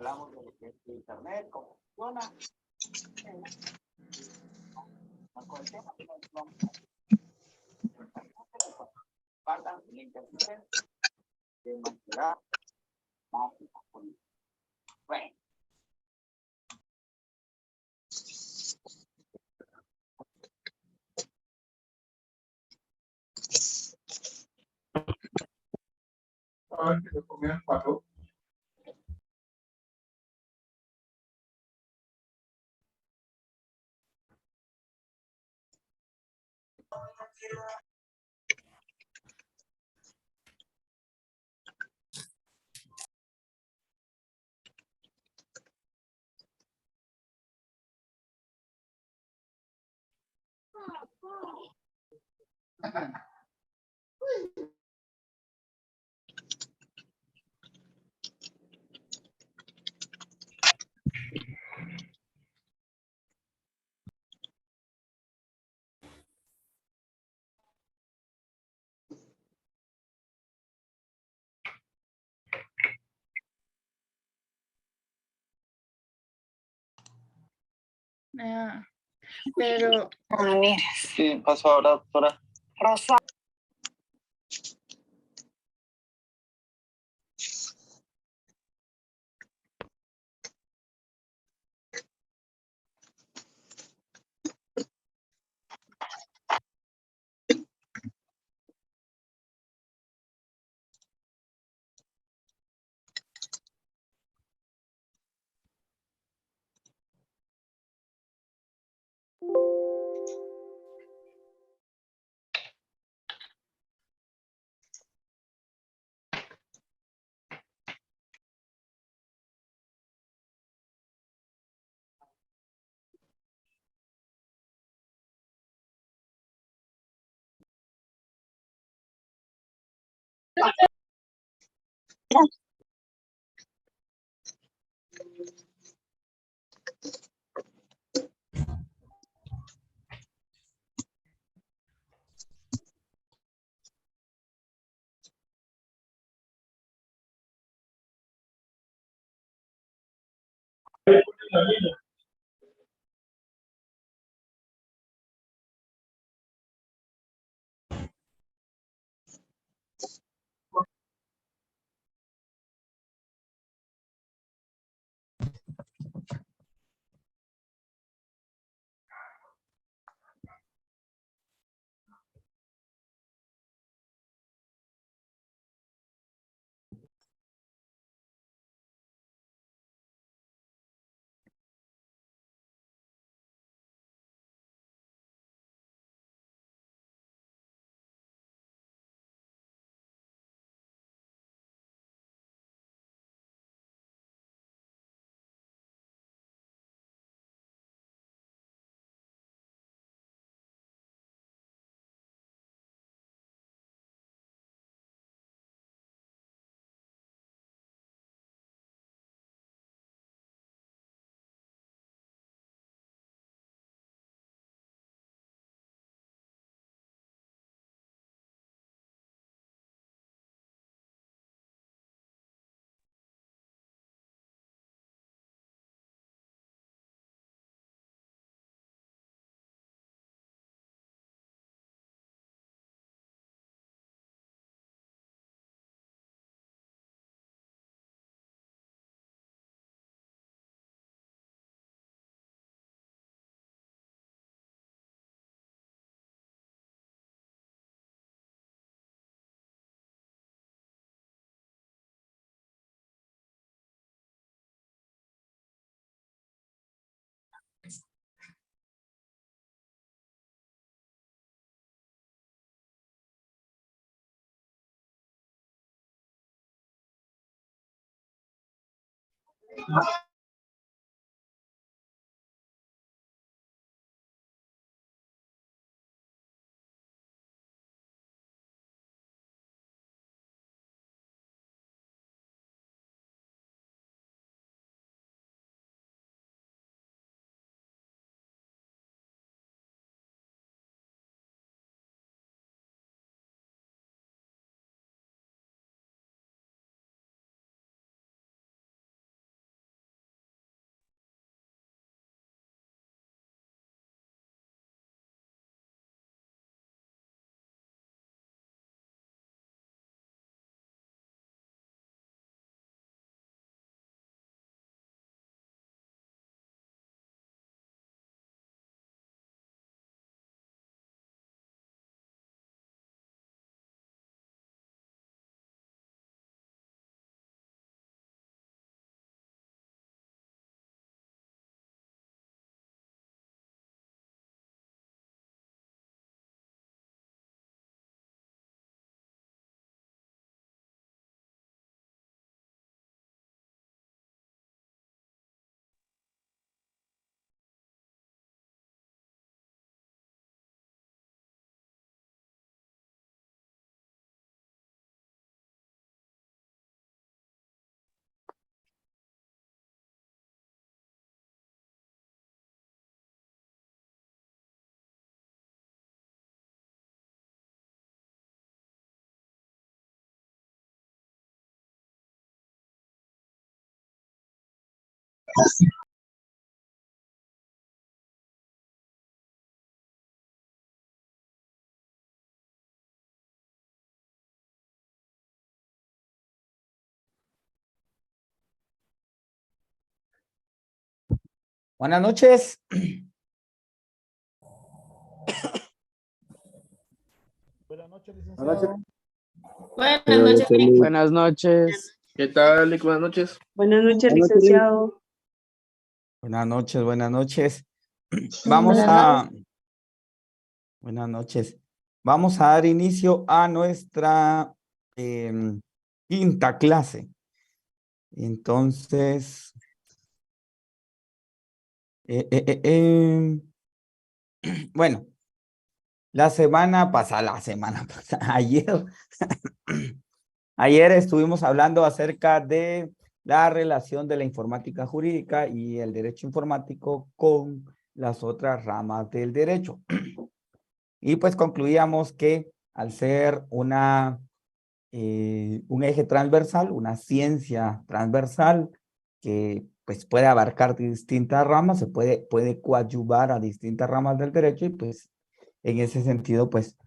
Hablamos de lo que es internet, cómo funciona. Con el tema que nos vamos a faltan el internet de manera básica política. Bueno. Ay, que se comían cuatro. Ah, pero... Sí, pasó ahora, doctora. Rosa. Buenas noches. Buenas noches, licenciado. Buenas noches, Eric. Buenas noches. ¿Qué tal, Lick? Buenas noches. Buenas noches, licenciado. Buenas noches, buenas noches. Buenas noches. Vamos a dar inicio a nuestra quinta clase. Entonces, bueno, la semana pasada, ayer, ayer estuvimos hablando acerca de la relación de la informática jurídica y el derecho informático con las otras ramas del derecho. Y pues concluíamos que al ser un eje transversal, una ciencia transversal que pues puede abarcar distintas ramas, puede coadyuvar a distintas ramas del derecho y pues en ese sentido pues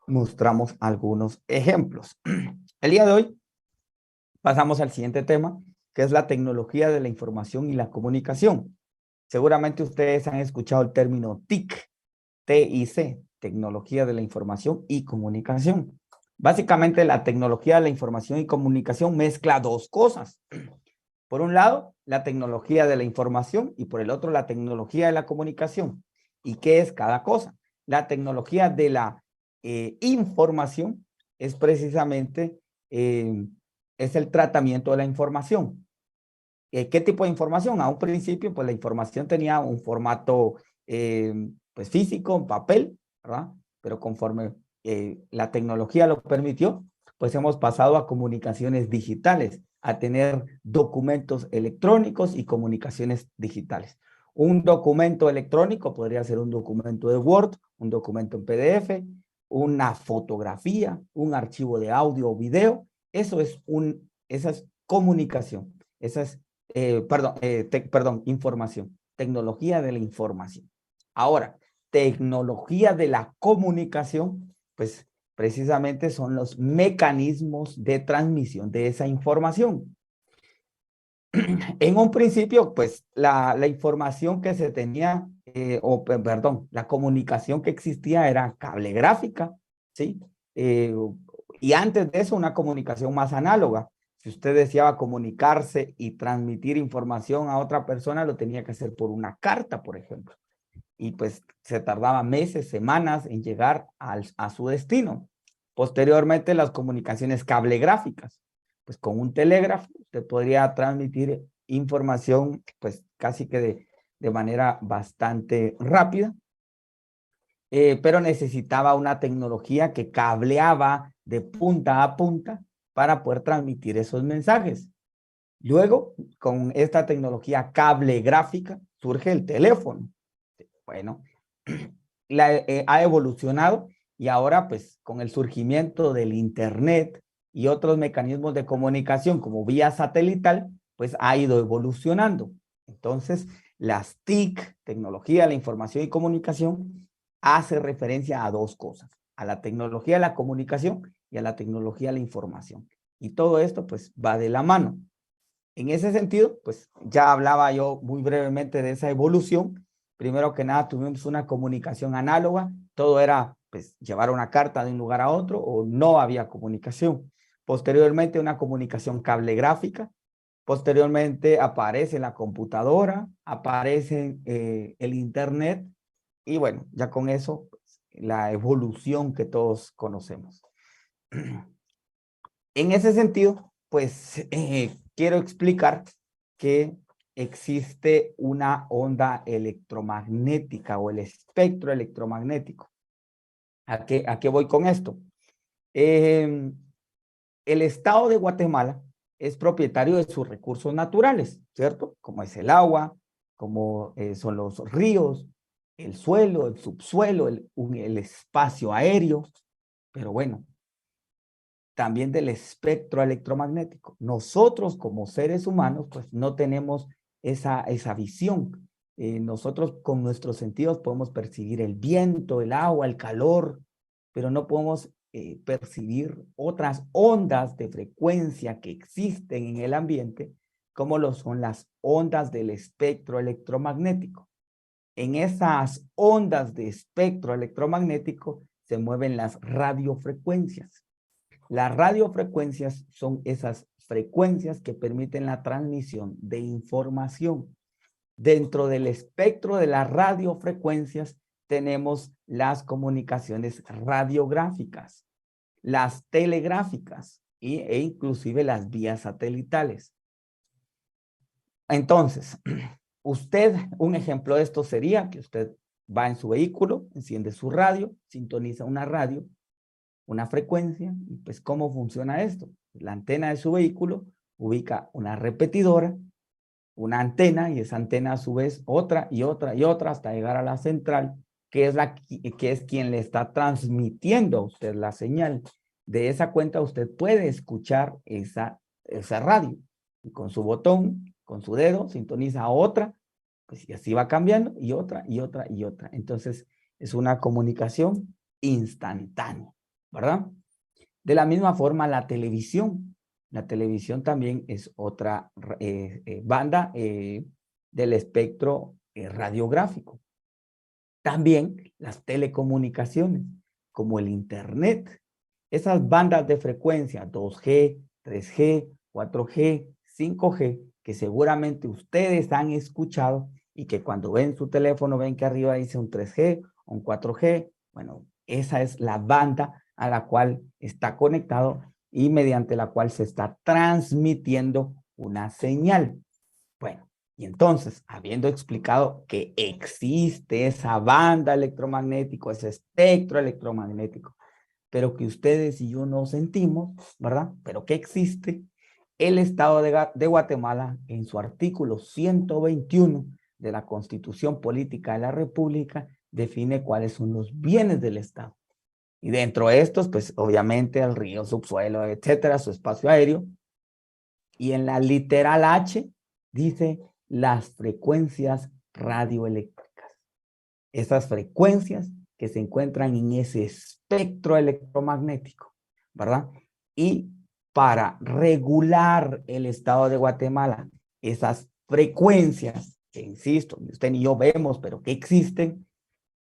mostramos algunos ejemplos. El día de hoy pasamos al siguiente tema, que es la tecnología de la información y la comunicación. Seguramente ustedes han escuchado el término TIC, TIC, tecnología de la información y comunicación. Básicamente la tecnología de la información y comunicación mezcla dos cosas. Por un lado, la tecnología de la información y por el otro, la tecnología de la comunicación. ¿Y qué es cada cosa? La tecnología de la información es precisamente es el tratamiento de la información. ¿Qué tipo de información? A un principio, pues la información tenía un formato pues físico, en papel, ¿verdad? Pero conforme la tecnología lo permitió, pues hemos pasado a comunicaciones digitales, a tener documentos electrónicos y comunicaciones digitales. Un documento electrónico podría ser un documento de Word, un documento en PDF, una fotografía, un archivo de audio o video. Esa es comunicación, esa es información, tecnología de la información. Ahora, tecnología de la comunicación, pues precisamente son los mecanismos de transmisión de esa información. En un principio, pues la información que se tenía, la comunicación que existía era cablegráfica, ¿sí? Y antes de eso, una comunicación más análoga. Si usted deseaba comunicarse y transmitir información a otra persona, lo tenía que hacer por una carta, por ejemplo. Y pues se tardaba meses, semanas en llegar a su destino. Posteriormente, las comunicaciones cablegráficas. Pues con un telégrafo usted podría transmitir información pues casi que de manera bastante rápida, pero necesitaba una tecnología que cableaba de punta a punta para poder transmitir esos mensajes. Luego, con esta tecnología cable gráfica, surge el teléfono. Bueno, ha evolucionado y ahora pues con el surgimiento del internet y otros mecanismos de comunicación como vía satelital, pues ha ido evolucionando. Entonces, las TIC, tecnología, la información y comunicación, hace referencia a dos cosas, a la tecnología de la comunicación y a la tecnología de la información. Y todo esto pues va de la mano. En ese sentido, pues ya hablaba yo muy brevemente de esa evolución. Primero que nada tuvimos una comunicación análoga, todo era pues llevar una carta de un lugar a otro o no había comunicación. Posteriormente una comunicación cablegráfica, posteriormente aparece la computadora, aparece el internet y bueno, ya con eso pues, la evolución que todos conocemos. En ese sentido, pues quiero explicar que existe una onda electromagnética o el espectro electromagnético. ¿A qué voy con esto? El Estado de Guatemala es propietario de sus recursos naturales, ¿cierto? Como es el agua, como son los ríos, el suelo, el subsuelo, el espacio aéreo. Pero bueno, también del espectro electromagnético. Nosotros como seres humanos, pues no tenemos esa visión. Nosotros con nuestros sentidos podemos percibir el viento, el agua, el calor, pero no podemos percibir otras ondas de frecuencia que existen en el ambiente, como lo son las ondas del espectro electromagnético. En esas ondas de espectro electromagnético se mueven las radiofrecuencias. Las radiofrecuencias son esas frecuencias que permiten la transmisión de información. Dentro del espectro de las radiofrecuencias tenemos las comunicaciones radiográficas, las telegráficas e inclusive las vías satelitales. Entonces, un ejemplo de esto sería que usted va en su vehículo, enciende su radio, sintoniza una radio, una frecuencia, y pues ¿cómo funciona esto? La antena de su vehículo ubica una repetidora, una antena, y esa antena a su vez otra y otra y otra hasta llegar a la central, que es quien le está transmitiendo a usted la señal. De esa cuenta usted puede escuchar esa radio, y con su botón, con su dedo, sintoniza otra, pues y así va cambiando, y otra, y otra, y otra. Entonces, es una comunicación instantánea, ¿verdad? De la misma forma, la televisión. La televisión también es otra banda del espectro radiográfico. También las telecomunicaciones, como el internet. Esas bandas de frecuencia 2G, 3G, 4G, 5G, que seguramente ustedes han escuchado y que cuando ven su teléfono ven que arriba dice un 3G, un 4G. Bueno, esa es la banda a la cual está conectado y mediante la cual se está transmitiendo una señal. Bueno, y entonces, habiendo explicado que existe esa banda electromagnética, ese espectro electromagnético, pero que ustedes y yo no sentimos, ¿verdad? Pero que existe, el Estado de Guatemala, en su artículo 121 de la Constitución Política de la República, define cuáles son los bienes del Estado. Y dentro de estos, pues obviamente el río, subsuelo, etcétera, su espacio aéreo. Y en la literal H dice las frecuencias radioeléctricas. Esas frecuencias que se encuentran en ese espectro electromagnético, ¿verdad? Y para regular el Estado de Guatemala, esas frecuencias que, insisto, ni usted ni yo vemos, pero que existen,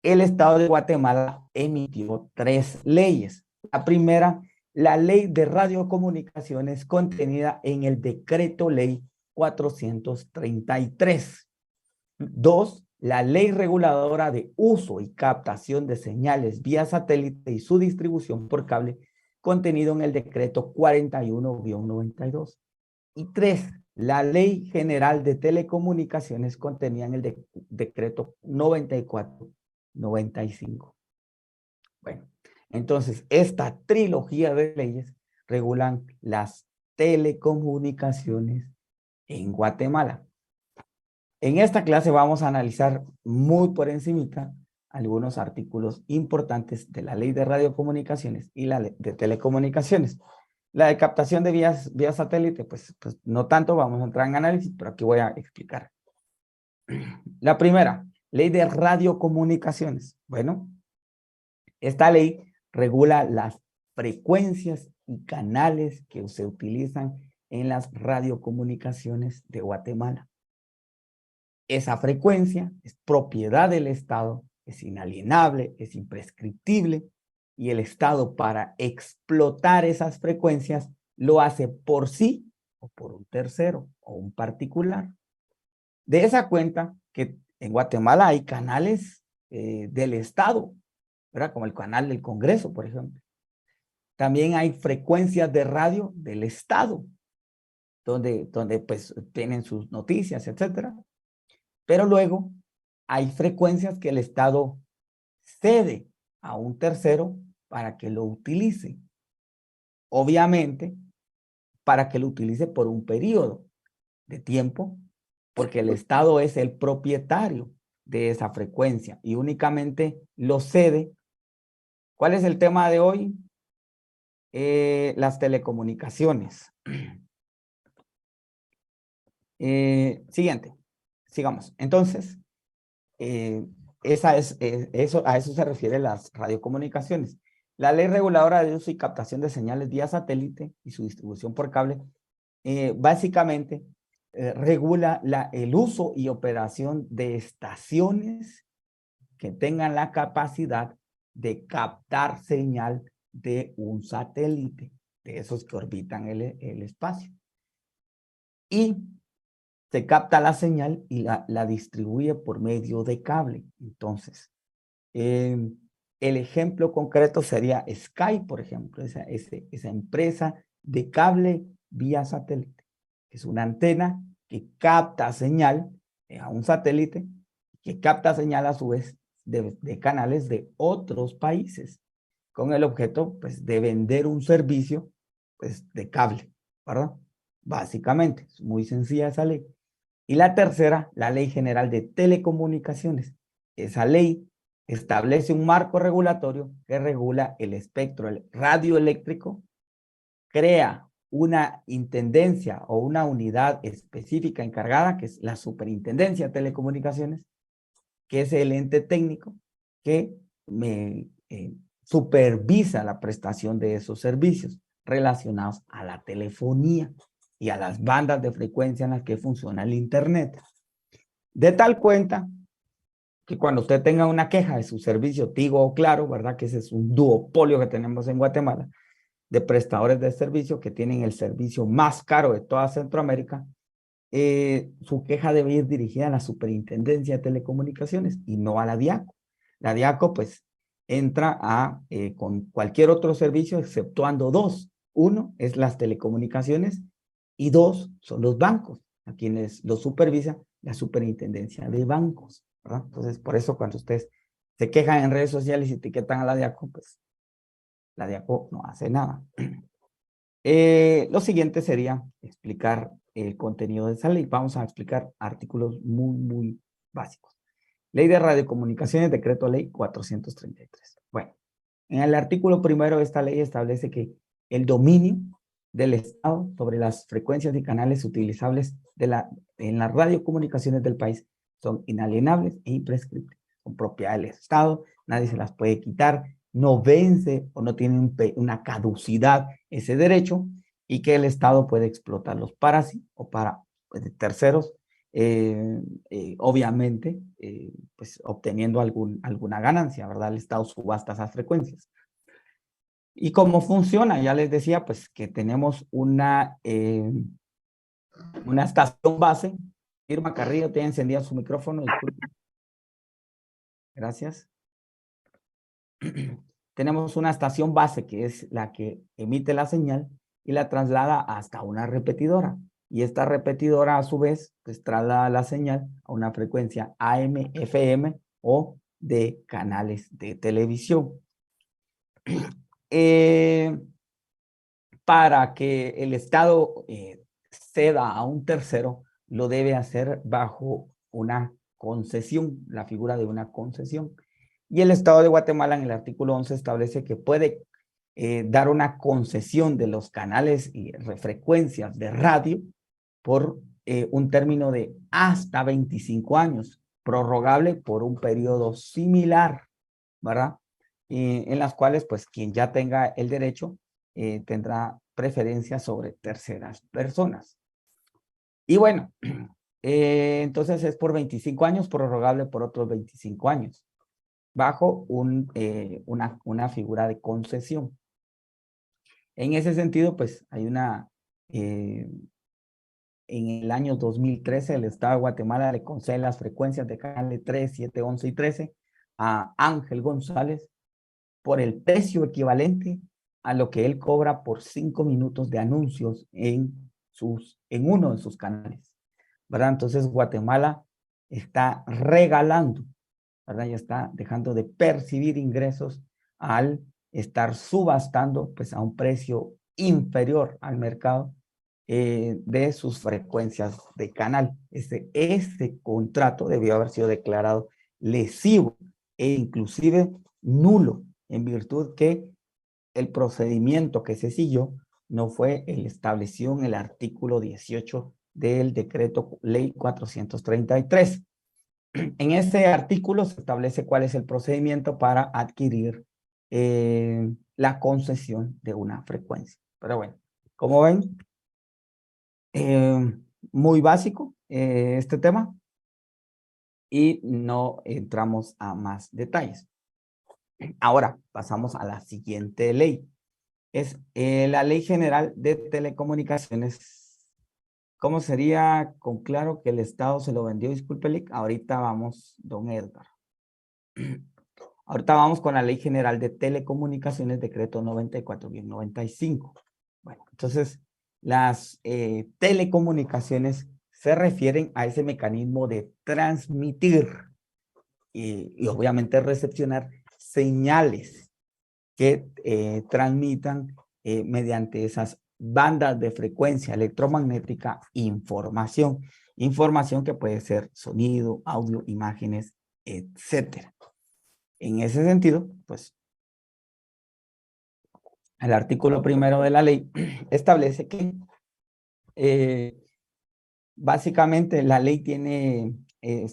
el Estado de Guatemala emitió 3 leyes. La primera, la Ley de Radiocomunicaciones contenida en el Decreto Ley 433. 2, la Ley Reguladora de Uso y Captación de Señales vía satélite y su distribución por cable, contenido en el Decreto 41-92. Y 3, La Ley General de Telecomunicaciones contenía en el decreto 94-95. Bueno, entonces esta trilogía de leyes regulan las telecomunicaciones en Guatemala. En esta clase vamos a analizar muy por encimita algunos artículos importantes de la Ley de Radiocomunicaciones y la Ley de Telecomunicaciones. La de captación de vía satélite, pues no tanto, vamos a entrar en análisis, pero aquí voy a explicar. La primera, Ley de Radiocomunicaciones. Bueno, esta ley regula las frecuencias y canales que se utilizan en las radiocomunicaciones de Guatemala. Esa frecuencia es propiedad del Estado, es inalienable, es imprescriptible, y el Estado, para explotar esas frecuencias, lo hace por sí o por un tercero o un particular. De esa cuenta que en Guatemala hay canales del Estado, ¿verdad? Como el canal del Congreso, por ejemplo. También hay frecuencias de radio del Estado, donde pues tienen sus noticias, etcétera. Pero luego hay frecuencias que el Estado cede a un tercero para que lo utilice. Obviamente, para que lo utilice por un periodo de tiempo, porque el Estado es el propietario de esa frecuencia y únicamente lo cede. ¿Cuál es el tema de hoy? Las telecomunicaciones. Siguiente, sigamos. Entonces, a eso se refiere las radiocomunicaciones. La ley reguladora de uso y captación de señales vía satélite y su distribución por cable, básicamente regula el uso y operación de estaciones que tengan la capacidad de captar señal de un satélite, de esos que orbitan el espacio. Y se capta la señal y la distribuye por medio de cable. Entonces, el ejemplo concreto sería Sky, por ejemplo, esa empresa de cable vía satélite. Es una antena que capta señal a un satélite, que capta señal a su vez de canales de otros países, con el objeto, pues, de vender un servicio, pues, de cable, ¿verdad? Básicamente, es muy sencilla esa ley. Y la tercera, la Ley General de Telecomunicaciones. Esa ley establece un marco regulatorio que regula el espectro radioeléctrico, crea una intendencia o una unidad específica encargada, que es la Superintendencia de Telecomunicaciones, que es el ente técnico que supervisa la prestación de esos servicios relacionados a la telefonía y a las bandas de frecuencia en las que funciona el Internet. De tal cuenta que cuando usted tenga una queja de su servicio Tigo o Claro, ¿verdad? Que ese es un duopolio que tenemos en Guatemala, de prestadores de servicio que tienen el servicio más caro de toda Centroamérica, su queja debe ir dirigida a la Superintendencia de Telecomunicaciones y no a la DIACO. La DIACO, pues, entra con cualquier otro servicio exceptuando dos. Uno es las telecomunicaciones y dos son los bancos, a quienes los supervisa la Superintendencia de Bancos, ¿verdad? Entonces, por eso cuando ustedes se quejan en redes sociales y etiquetan a la DIACO, pues la DIACO no hace nada. Lo siguiente sería explicar el contenido de esa ley. Vamos a explicar artículos muy básicos. Ley de Radiocomunicaciones, Decreto Ley 433. Bueno, en el artículo primero de esta ley establece que el dominio del Estado sobre las frecuencias y canales utilizables en las radiocomunicaciones del país son inalienables e imprescriptibles. Son propiedad del Estado, nadie se las puede quitar, no vence o no tiene una caducidad ese derecho, y que el Estado puede explotarlos para sí o para terceros, obviamente, pues obteniendo alguna ganancia, ¿verdad? El Estado subasta esas frecuencias. ¿Y cómo funciona? Ya les decía, pues, que tenemos una estación base. Irma Carrillo tiene encendida su micrófono, disculpen. Gracias. Tenemos una estación base que es la que emite la señal y la traslada hasta una repetidora. y esta repetidora a su vez pues traslada la señal a una frecuencia AM, FM o de canales de televisión. Para que el Estado ceda a un tercero, lo debe hacer bajo una concesión, la figura de una concesión. Y el Estado de Guatemala en el artículo 11 establece que puede dar una concesión de los canales y frecuencias de radio por un término de hasta 25 años, prorrogable por un periodo similar, ¿verdad? En las cuales, pues, quien ya tenga el derecho tendrá preferencia sobre terceras personas. Y bueno, entonces es por 25 años, prorrogable por otros 25 años, bajo una figura de concesión. En ese sentido, pues, hay una... en el año 2013, el Estado de Guatemala le concede las frecuencias de canales 3, 7, 11 y 13 a Ángel González por el precio equivalente a lo que él cobra por 5 minutos de anuncios en uno de sus canales, ¿verdad? Entonces Guatemala está regalando, ¿verdad? Ya está dejando de percibir ingresos al estar subastando pues a un precio inferior al mercado de sus frecuencias de canal. Este contrato debió haber sido declarado lesivo e inclusive nulo, en virtud que el procedimiento que se siguió no fue el establecido en el artículo 18 del decreto ley 433. En ese artículo se establece cuál es el procedimiento para adquirir la concesión de una frecuencia. Pero bueno, como ven, muy básico este tema y no entramos a más detalles. Ahora pasamos a la siguiente ley. Es la Ley General de Telecomunicaciones. ¿Cómo sería con claro que el Estado se lo vendió? Disculpe, ahorita vamos, don Edgar. Ahorita vamos con la Ley General de Telecomunicaciones, decreto 94-95. Bueno, entonces las telecomunicaciones se refieren a ese mecanismo de transmitir y obviamente recepcionar señales que transmitan mediante esas bandas de frecuencia electromagnética información. Información que puede ser sonido, audio, imágenes, etcétera. En ese sentido, pues, el artículo primero de la ley establece que básicamente la ley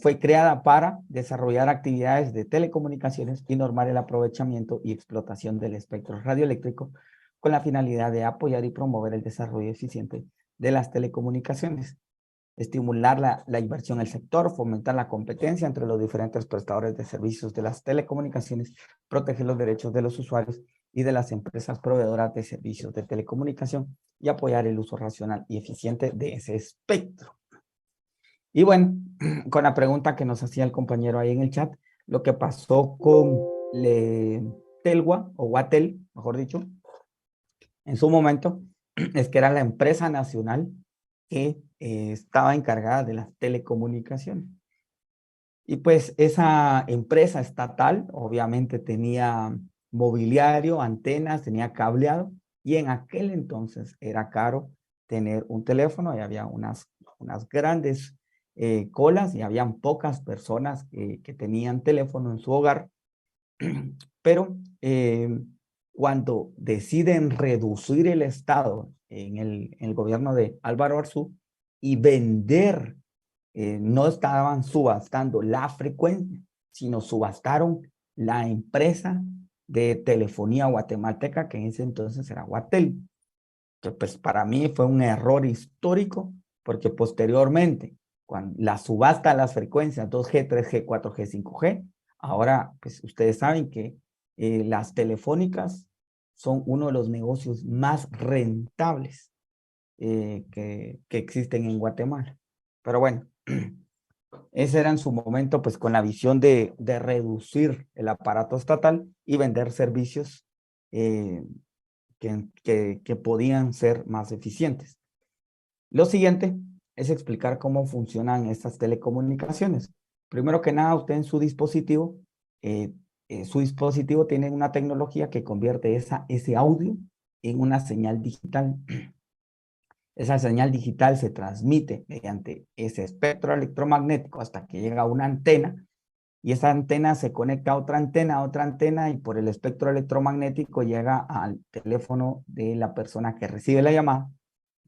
fue creada para desarrollar actividades de telecomunicaciones y normar el aprovechamiento y explotación del espectro radioeléctrico con la finalidad de apoyar y promover el desarrollo eficiente de las telecomunicaciones, estimular la inversión en el sector, fomentar la competencia entre los diferentes prestadores de servicios de las telecomunicaciones, proteger los derechos de los usuarios y de las empresas proveedoras de servicios de telecomunicación y apoyar el uso racional y eficiente de ese espectro. Y bueno, con la pregunta que nos hacía el compañero ahí en el chat, lo que pasó con Telgua o Guatel, mejor dicho, en su momento, es que era la empresa nacional que estaba encargada de las telecomunicaciones. Y pues esa empresa estatal obviamente tenía mobiliario, antenas, tenía cableado, y en aquel entonces era caro tener un teléfono y había unas grandes colas y habían pocas personas que tenían teléfono en su hogar. Pero cuando deciden reducir el Estado en el gobierno de Álvaro Arzú y vender, no estaban subastando la frecuencia, sino subastaron la empresa de telefonía guatemalteca, que en ese entonces era Guatel. Entonces, pues para mí fue un error histórico, porque posteriormente, cuando la subasta de las frecuencias 2G, 3G, 4G, 5G, ahora pues ustedes saben que las telefónicas son uno de los negocios más rentables que existen en Guatemala. Pero bueno, ese era en su momento pues con la visión de reducir el aparato estatal y vender servicios que podían ser más eficientes. Lo siguiente es explicar cómo funcionan estas telecomunicaciones. Primero que nada, usted en su dispositivo tiene una tecnología que convierte ese audio en una señal digital. Esa señal digital se transmite mediante ese espectro electromagnético hasta que llega a una antena, y esa antena se conecta a otra antena, y por el espectro electromagnético llega al teléfono de la persona que recibe la llamada,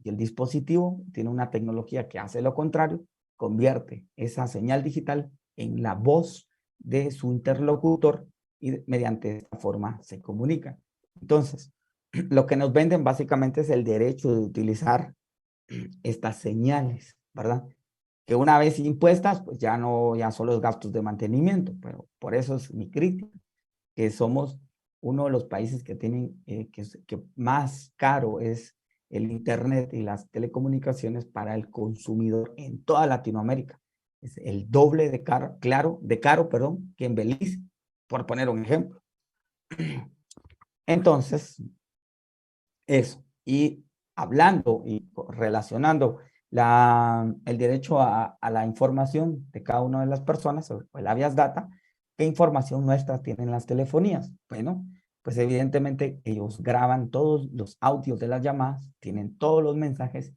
y el dispositivo tiene una tecnología que hace lo contrario, convierte esa señal digital en la voz de su interlocutor, y mediante esta forma se comunica. Entonces, lo que nos venden básicamente es el derecho de utilizar estas señales, ¿verdad? Que una vez impuestas, pues ya son los gastos de mantenimiento, pero por eso es mi crítica, que somos uno de los países que tienen, que más caro es el Internet y las telecomunicaciones para el consumidor en toda Latinoamérica. Es el doble de caro, que en Belice, por poner un ejemplo. Entonces, eso. Y hablando y relacionando el derecho a la información de cada una de las personas, o el habeas data, ¿qué información nuestra tienen las telefonías? Bueno, pues evidentemente ellos graban todos los audios de las llamadas, tienen todos los mensajes,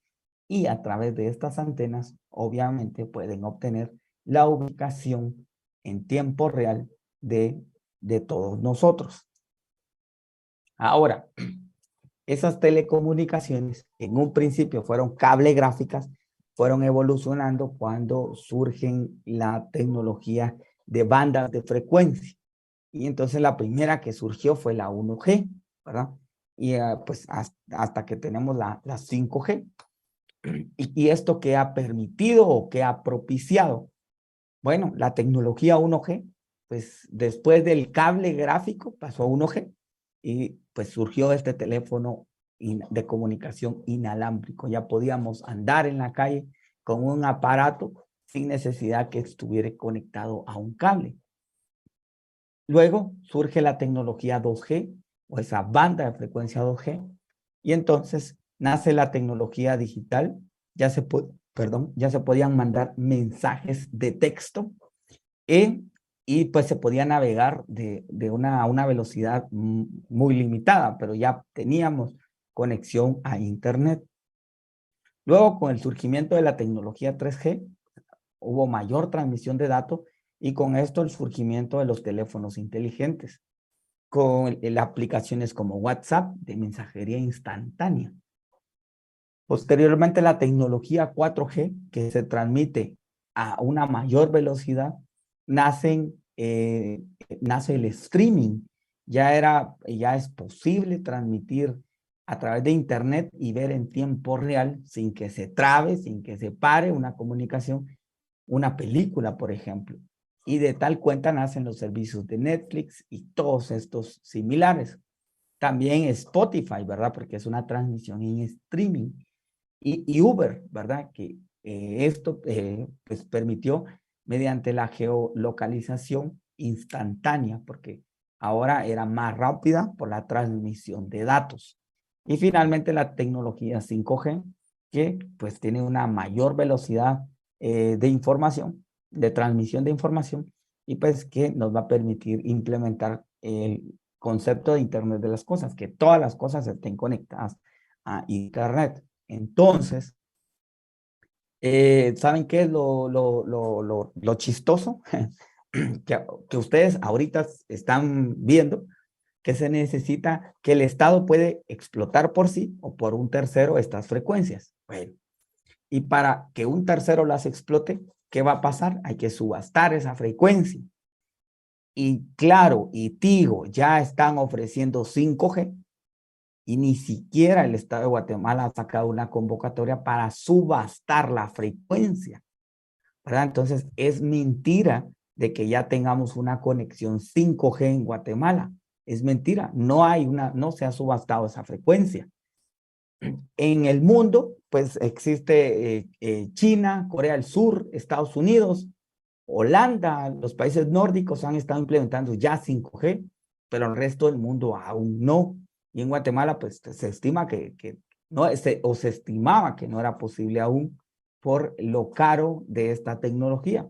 y a través de estas antenas, obviamente, pueden obtener la ubicación en tiempo real de todos nosotros. Ahora, esas telecomunicaciones, en un principio fueron cablegráficas, fueron evolucionando cuando surgen la tecnología de bandas de frecuencia. Y entonces la primera que surgió fue la 1G, ¿verdad? Y pues hasta que tenemos la 5G. ¿Y esto qué ha permitido o qué ha propiciado? Bueno, la tecnología 1G, pues después del cable gráfico pasó a 1G, y pues surgió este teléfono de comunicación inalámbrico. Ya podíamos andar en la calle con un aparato sin necesidad que estuviera conectado a un cable. Luego surge la tecnología 2G, o esa banda de frecuencia 2G, y entonces nace la tecnología digital. Ya se podían mandar mensajes de texto, y pues se podía navegar a una velocidad muy limitada, pero ya teníamos conexión a Internet. Luego, con el surgimiento de la tecnología 3G, hubo mayor transmisión de datos, y con esto el surgimiento de los teléfonos inteligentes, con aplicaciones como WhatsApp de mensajería instantánea. Posteriormente, la tecnología 4G, que se transmite a una mayor velocidad, nace el streaming. Ya es posible transmitir a través de Internet y ver en tiempo real, sin que se trabe, sin que se pare una comunicación, una película, por ejemplo. Y de tal cuenta nacen los servicios de Netflix y todos estos similares. También Spotify, ¿verdad? Porque es una transmisión en streaming. Y Uber, ¿verdad? Que esto pues permitió, mediante la geolocalización instantánea, porque ahora era más rápida por la transmisión de datos. Y finalmente la tecnología 5G, que pues tiene una mayor velocidad de información, de transmisión de información, y pues que nos va a permitir implementar el concepto de Internet de las cosas, que todas las cosas estén conectadas a Internet. Entonces, ¿saben qué es lo chistoso? que ustedes ahorita están viendo, que se necesita que el Estado puede explotar por sí o por un tercero estas frecuencias. Bueno, y para que un tercero las explote, ¿qué va a pasar? Hay que subastar esa frecuencia. Y Claro y Tigo ya están ofreciendo 5G, y ni siquiera el Estado de Guatemala ha sacado una convocatoria para subastar la frecuencia, ¿verdad? Entonces, es mentira de que ya tengamos una conexión 5G en Guatemala. Es mentira, no se ha subastado esa frecuencia. En el mundo, pues existe China, Corea del Sur, Estados Unidos, Holanda, los países nórdicos han estado implementando ya 5G, pero el resto del mundo aún no. Y en Guatemala, pues se estima que no, o se estimaba que no era posible aún por lo caro de esta tecnología.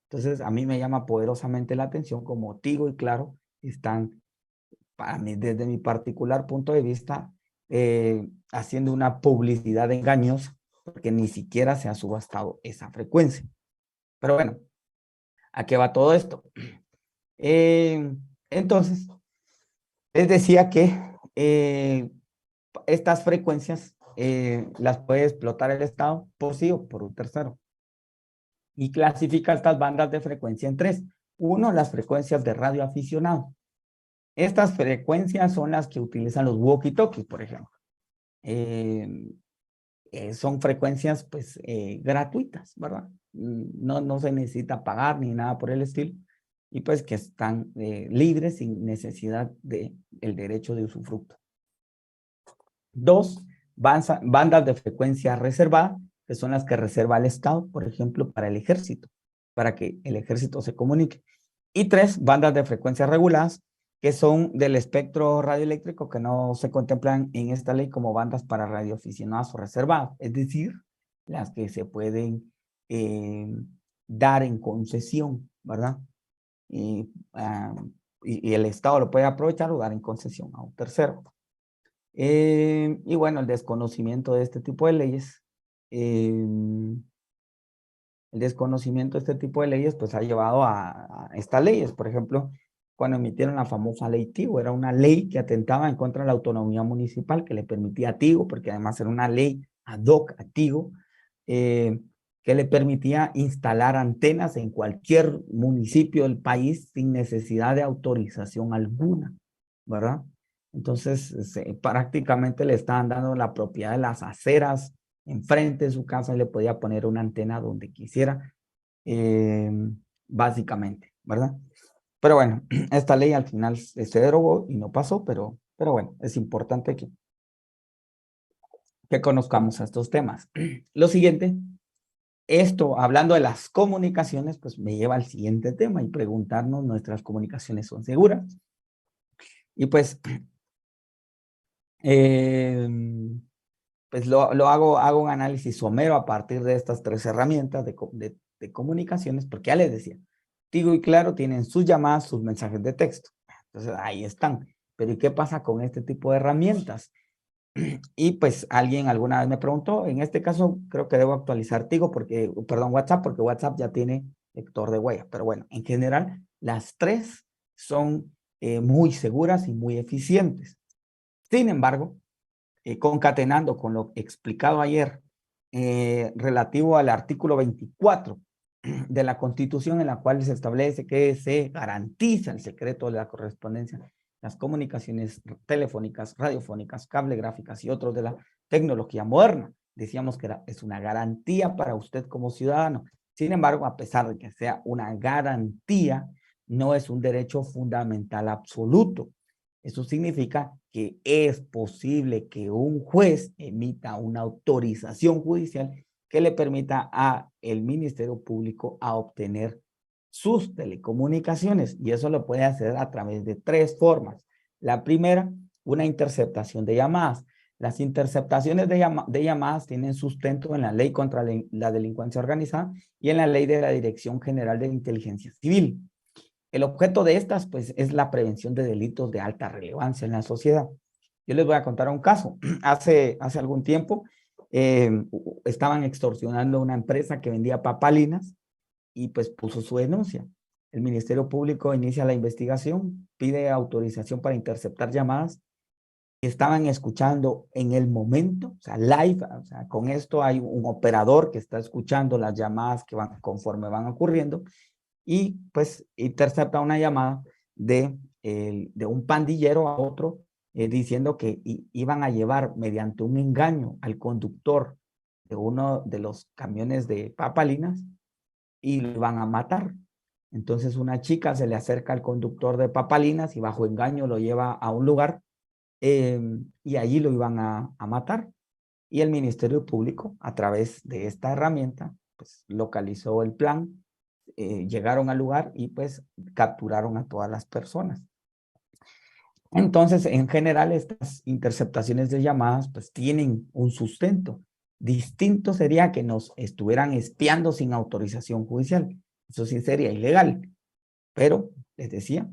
Entonces, a mí me llama poderosamente la atención como Tigo y Claro están, para mí, desde mi particular punto de vista, haciendo una publicidad engañosa, porque ni siquiera se ha subastado esa frecuencia. Pero bueno, ¿a qué va todo esto? Entonces, les decía que estas frecuencias las puede explotar el Estado por sí o por un tercero. Y clasifica estas bandas de frecuencia en tres. Uno, las frecuencias de radio aficionado. Estas frecuencias son las que utilizan los walkie-talkies, por ejemplo. Son frecuencias, pues, gratuitas, ¿verdad? No se necesita pagar ni nada por el estilo. Y pues que están libres sin necesidad del derecho de usufructo. Dos, bandas de frecuencia reservada, que son las que reserva el Estado, por ejemplo, para el ejército, para que el ejército se comunique. Y tres, bandas de frecuencias reguladas, que son del espectro radioeléctrico que no se contemplan en esta ley como bandas para radioaficionados o reservadas, es decir, las que se pueden dar en concesión, ¿verdad? Y el Estado lo puede aprovechar o dar en concesión a un tercero. Y bueno, el desconocimiento de este tipo de leyes, pues ha llevado a estas leyes. Por ejemplo, cuando emitieron la famosa ley Tigo, era una ley que atentaba en contra de la autonomía municipal, que le permitía a Tigo, porque además era una ley ad hoc a Tigo, que le permitía instalar antenas en cualquier municipio del país sin necesidad de autorización alguna, ¿verdad? Entonces, prácticamente le estaban dando la propiedad de las aceras enfrente de su casa y le podía poner una antena donde quisiera, básicamente, ¿verdad? Pero bueno, esta ley al final se derogó y no pasó, pero bueno, es importante que conozcamos estos temas. Lo siguiente, esto, hablando de las comunicaciones, pues me lleva al siguiente tema y preguntarnos, ¿nuestras comunicaciones son seguras? Y pues, pues hago un análisis somero a partir de estas tres herramientas de comunicaciones, porque ya les decía, Tigo y Claro tienen sus llamadas, sus mensajes de texto. Entonces, ahí están. Pero ¿y qué pasa con este tipo de herramientas? Y pues alguien alguna vez me preguntó, en este caso creo que debo actualizar Tigo WhatsApp, porque WhatsApp ya tiene lector de huella. Pero bueno, en general, las tres son muy seguras y muy eficientes. Sin embargo, concatenando con lo explicado ayer relativo al artículo 24 de la Constitución, en la cual se establece que se garantiza el secreto de la correspondencia, las comunicaciones telefónicas, radiofónicas, cablegráficas y otros de la tecnología moderna. Decíamos que es una garantía para usted como ciudadano. Sin embargo, a pesar de que sea una garantía, no es un derecho fundamental absoluto. Eso significa que es posible que un juez emita una autorización judicial que le permita a el Ministerio Público a obtener sus telecomunicaciones, y eso lo puede hacer a través de tres formas. La primera, una interceptación de llamadas. Las interceptaciones de llamadas tienen sustento en la Ley contra la Delincuencia Organizada y en la Ley de la Dirección General de Inteligencia Civil. El objeto de estas, pues, es la prevención de delitos de alta relevancia en la sociedad. Yo les voy a contar un caso. Hace algún tiempo estaban extorsionando a una empresa que vendía papalinas y pues puso su denuncia. El Ministerio Público inicia la investigación, pide autorización para interceptar llamadas que estaban escuchando en el momento, o sea, live, o sea, con esto hay un operador que está escuchando las llamadas que van conforme van ocurriendo, y pues intercepta una llamada de un pandillero a otro diciendo que iban a llevar mediante un engaño al conductor de uno de los camiones de papalinas y lo iban a matar. Entonces una chica se le acerca al conductor de papalinas y bajo engaño lo lleva a un lugar y allí lo iban a matar. Y el Ministerio Público, a través de esta herramienta, pues localizó el plan, llegaron al lugar y pues capturaron a todas las personas. Entonces, en general, estas interceptaciones de llamadas pues tienen un sustento. Distinto sería que nos estuvieran espiando sin autorización judicial. Eso sí sería ilegal. Pero, les decía,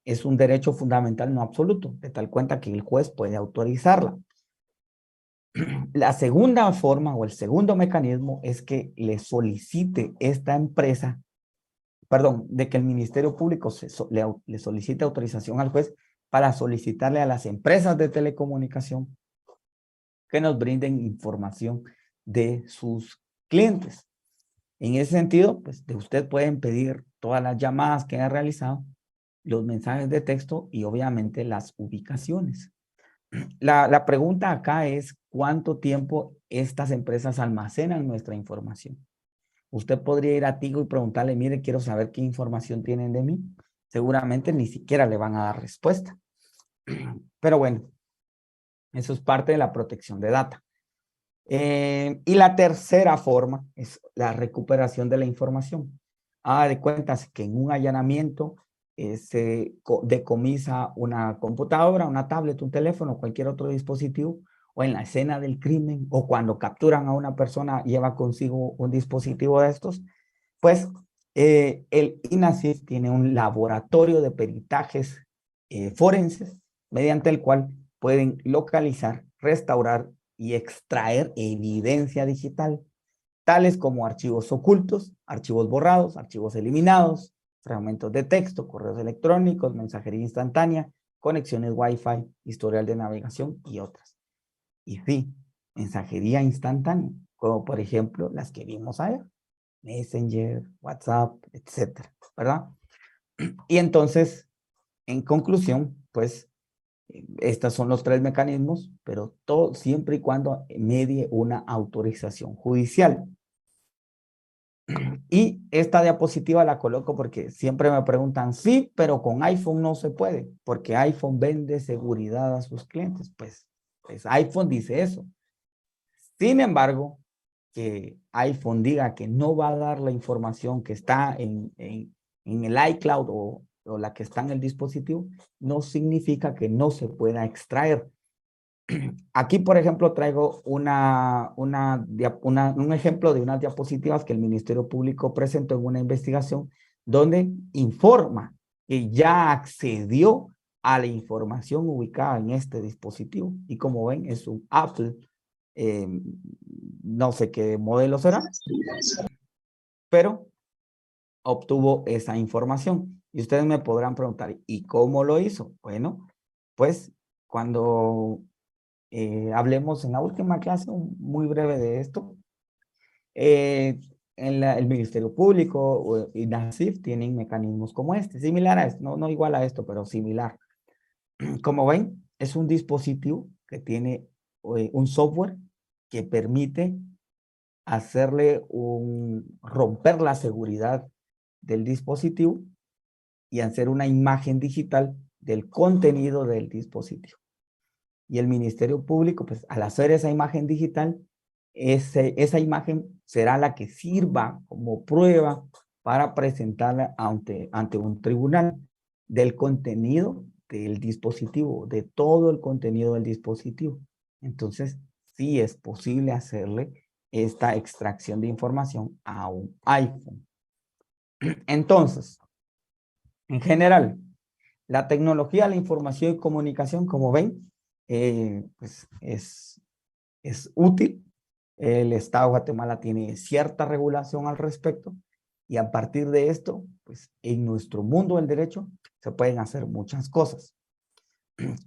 es un derecho fundamental no absoluto, de tal cuenta que el juez puede autorizarla. La segunda forma o el segundo mecanismo es que le solicite esta empresa, perdón, de que el Ministerio Público le solicite autorización al juez para solicitarle a las empresas de telecomunicación que nos brinden información de sus clientes. En ese sentido, pues de usted pueden pedir todas las llamadas que haya realizado, los mensajes de texto y obviamente las ubicaciones. La pregunta acá es cuánto tiempo estas empresas almacenan nuestra información. Usted podría ir a Tigo y preguntarle, mire, quiero saber qué información tienen de mí. Seguramente ni siquiera le van a dar respuesta. Pero bueno, eso es parte de la protección de data. Y la tercera forma es la recuperación de la información. De cuentas que en un allanamiento se decomisa una computadora, una tablet, un teléfono, cualquier otro dispositivo, o en la escena del crimen, o cuando capturan a una persona, lleva consigo un dispositivo de estos, pues el INASIF tiene un laboratorio de peritajes forenses, mediante el cual pueden localizar, restaurar y extraer evidencia digital, tales como archivos ocultos, archivos borrados, archivos eliminados, fragmentos de texto, correos electrónicos, mensajería instantánea, conexiones Wi-Fi, historial de navegación y otras. Y sí, mensajería instantánea, como por ejemplo las que vimos ayer, Messenger, WhatsApp, etcétera, ¿verdad? Y entonces, en conclusión, pues, estos son los tres mecanismos, pero todo siempre y cuando medie una autorización judicial. Y esta diapositiva la coloco porque siempre me preguntan, sí, pero con iPhone no se puede, porque iPhone vende seguridad a sus clientes. Pues iPhone dice eso. Sin embargo, que iPhone diga que no va a dar la información que está en el iCloud o la que está en el dispositivo, no significa que no se pueda extraer. Aquí, por ejemplo, traigo un ejemplo de unas diapositivas que el Ministerio Público presentó en una investigación donde informa que ya accedió a la información ubicada en este dispositivo. Y como ven, es un Apple, no sé qué modelo será, pero obtuvo esa información. Y ustedes me podrán preguntar, ¿y cómo lo hizo? Bueno, pues cuando hablemos en la última clase muy breve de esto. El Ministerio Público y NACIF tienen mecanismos como este, similar a esto, no igual a esto, pero similar. Como ven, es un dispositivo que tiene un software que permite romper la seguridad del dispositivo y hacer una imagen digital del contenido del dispositivo. Y el Ministerio Público, pues al hacer esa imagen digital, esa imagen será la que sirva como prueba para presentarla ante un tribunal del contenido del dispositivo, de todo el contenido del dispositivo. Entonces, sí es posible hacerle esta extracción de información a un iPhone. Entonces, en general, la tecnología, la información y comunicación, como ven, pues es útil. El Estado de Guatemala tiene cierta regulación al respecto y a partir de esto, pues en nuestro mundo del derecho se pueden hacer muchas cosas.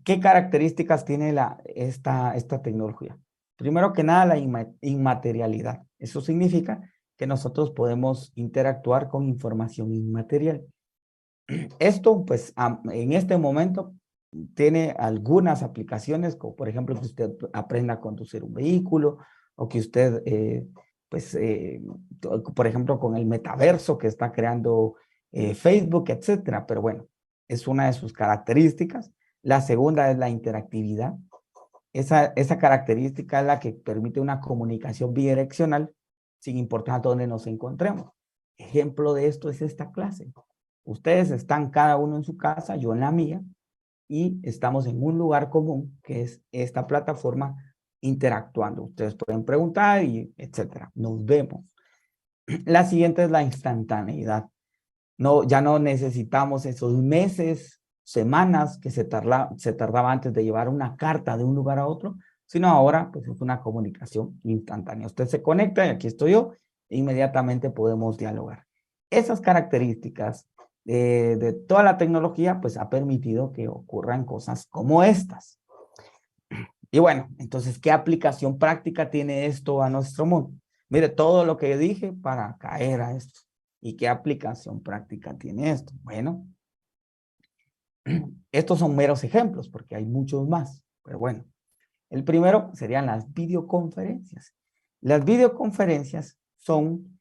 ¿Qué características tiene esta tecnología? Primero que nada, la inmaterialidad. Eso significa que nosotros podemos interactuar con información inmaterial. Esto, pues, en este momento tiene algunas aplicaciones, como por ejemplo que usted aprenda a conducir un vehículo o que usted, por ejemplo, con el metaverso que está creando Facebook, etcétera. Pero bueno, es una de sus características. La segunda es la interactividad. Esa característica es la que permite una comunicación bidireccional sin importar dónde nos encontremos. Ejemplo de esto es esta clase. Ustedes están cada uno en su casa, yo en la mía, y estamos en un lugar común, que es esta plataforma, interactuando. Ustedes pueden preguntar y etcétera. Nos vemos. La siguiente es la instantaneidad. No, ya no necesitamos esos meses, semanas que se tardaba antes de llevar una carta de un lugar a otro, sino ahora pues es una comunicación instantánea. Usted se conecta y aquí estoy yo, e inmediatamente podemos dialogar. Esas características de toda la tecnología pues ha permitido que ocurran cosas como estas. Y bueno, entonces, ¿qué aplicación práctica tiene esto a nuestro mundo? Mire, todo lo que dije para caer a esto. ¿Y qué aplicación práctica tiene esto? Bueno, estos son meros ejemplos porque hay muchos más. Pero bueno, el primero serían las videoconferencias. Las videoconferencias son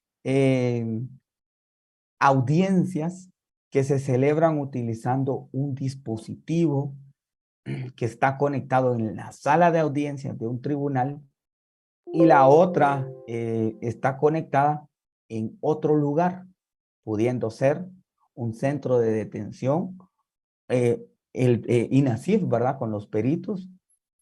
audiencias que se celebran utilizando un dispositivo que está conectado en la sala de audiencias de un tribunal y la otra está conectada en otro lugar, pudiendo ser un centro de detención, el INASIF, ¿verdad? Con los peritos,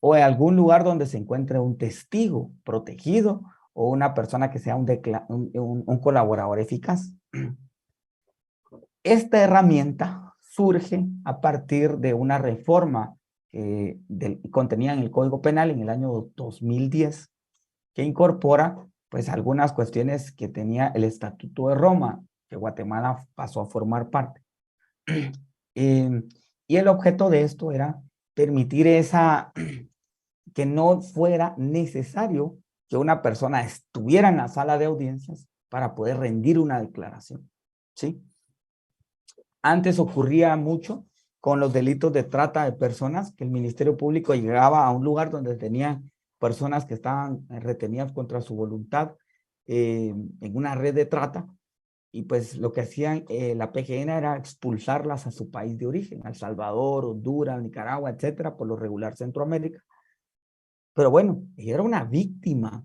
o en algún lugar donde se encuentre un testigo protegido o una persona que sea un colaborador eficaz. Esta herramienta surge a partir de una reforma que contenía en el Código Penal en el año 2010, que incorpora pues algunas cuestiones que tenía el Estatuto de Roma, que Guatemala pasó a formar parte. Y el objeto de esto era permitir que no fuera necesario que una persona estuviera en la sala de audiencias para poder rendir una declaración, ¿sí? Antes ocurría mucho con los delitos de trata de personas, que el Ministerio Público llegaba a un lugar donde tenían personas que estaban retenidas contra su voluntad en una red de trata, y pues lo que hacían la PGN era expulsarlas a su país de origen, a El Salvador, Honduras, Nicaragua, etcétera, por lo regular Centroamérica. Pero bueno, ella era una víctima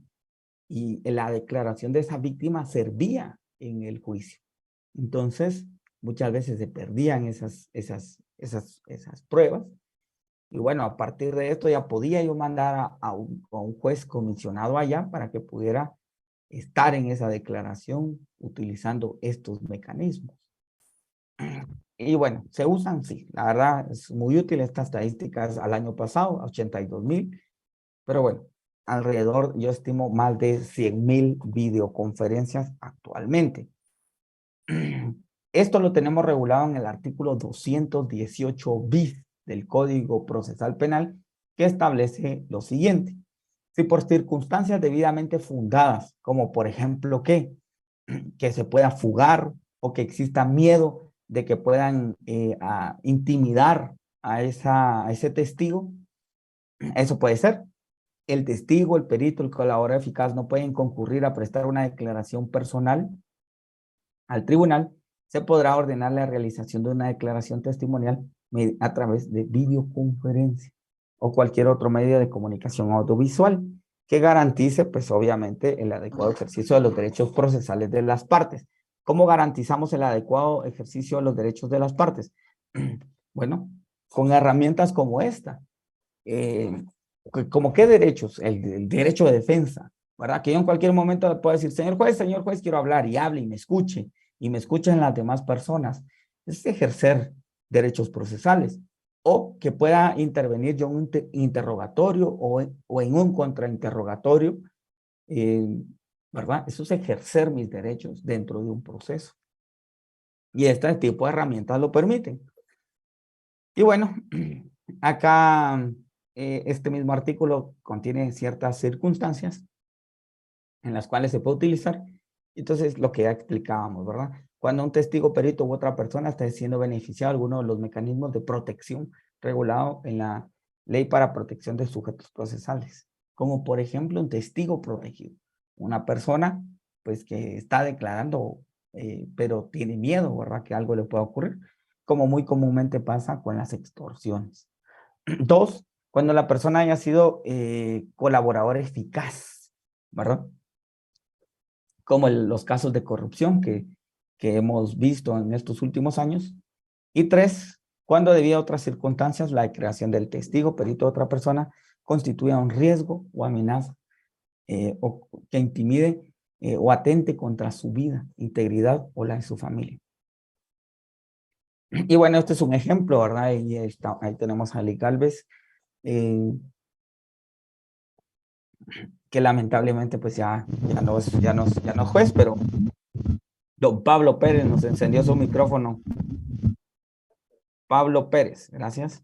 y la declaración de esa víctima servía en el juicio. Entonces, muchas veces se perdían esas pruebas. Y bueno, a partir de esto ya podía yo mandar a un juez comisionado allá para que pudiera estar en esa declaración utilizando estos mecanismos. Y bueno, se usan, sí, la verdad es muy útil estas estadísticas al año pasado, 82,000, pero bueno, alrededor, yo estimo más de 100,000 videoconferencias actualmente. Esto lo tenemos regulado en el artículo 218 bis del Código Procesal Penal, que establece lo siguiente. Si por circunstancias debidamente fundadas, como por ejemplo que se pueda fugar o que exista miedo de que puedan intimidar a ese testigo, eso puede ser. El testigo, el perito, el colaborador eficaz no pueden concurrir a prestar una declaración personal al tribunal. Se podrá ordenar la realización de una declaración testimonial a través de videoconferencia o cualquier otro medio de comunicación audiovisual que garantice, pues obviamente, el adecuado ejercicio de los derechos procesales de las partes. ¿Cómo garantizamos el adecuado ejercicio de los derechos de las partes? Bueno, con herramientas como esta. ¿Como qué derechos? El derecho de defensa, ¿verdad? Que yo en cualquier momento le puedo decir, señor juez, quiero hablar, y hable y me escuchen las demás personas. Es ejercer derechos procesales. O que pueda intervenir yo en un interrogatorio o en un contrainterrogatorio, ¿verdad? Eso es ejercer mis derechos dentro de un proceso. Y este tipo de herramientas lo permiten. Y bueno, acá este mismo artículo contiene ciertas circunstancias en las cuales se puede utilizar. Entonces, lo que ya explicábamos, ¿verdad? Cuando un testigo, perito u otra persona está siendo beneficiado de alguno de los mecanismos de protección regulado en la Ley para Protección de Sujetos Procesales, como por ejemplo un testigo protegido, una persona pues que está declarando, pero tiene miedo, ¿verdad? Que algo le pueda ocurrir, como muy comúnmente pasa con las extorsiones. 2, cuando la persona haya sido colaborador eficaz, ¿verdad? Como los casos de corrupción que hemos visto en estos últimos años. Y 3, cuando debido a otras circunstancias la declaración del testigo, perito de otra persona, constituya un riesgo o amenaza o que intimide o atente contra su vida, integridad o la de su familia. Y bueno, este es un ejemplo, ¿verdad? Ahí tenemos a Lee Galvez, que lamentablemente pues ya no es juez, pero don Pablo Pérez nos encendió su micrófono. Pablo Pérez, gracias.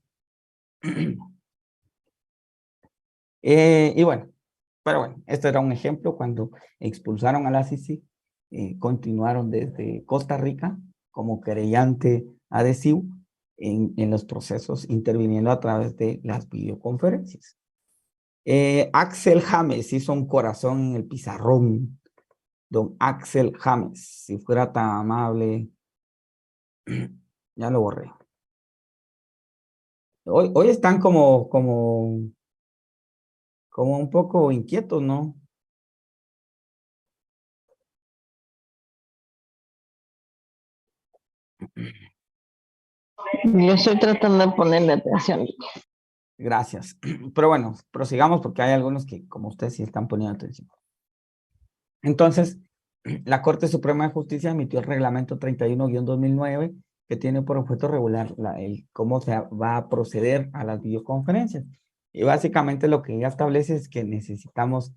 Y bueno, pero bueno, este era un ejemplo cuando expulsaron a la Sisi, continuaron desde Costa Rica como querellante adhesivo en los procesos, interviniendo a través de las videoconferencias. Axel James hizo un corazón en el pizarrón. Don Axel James, si fuera tan amable, ya lo borré. Hoy están como un poco inquietos, ¿no? Yo estoy tratando de ponerle atención. Gracias. Pero bueno, prosigamos porque hay algunos que, como ustedes, sí están poniendo atención. Entonces, la Corte Suprema de Justicia emitió el reglamento 31-2009 que tiene por objeto regular cómo se va a proceder a las videoconferencias. Y básicamente lo que ella establece es que necesitamos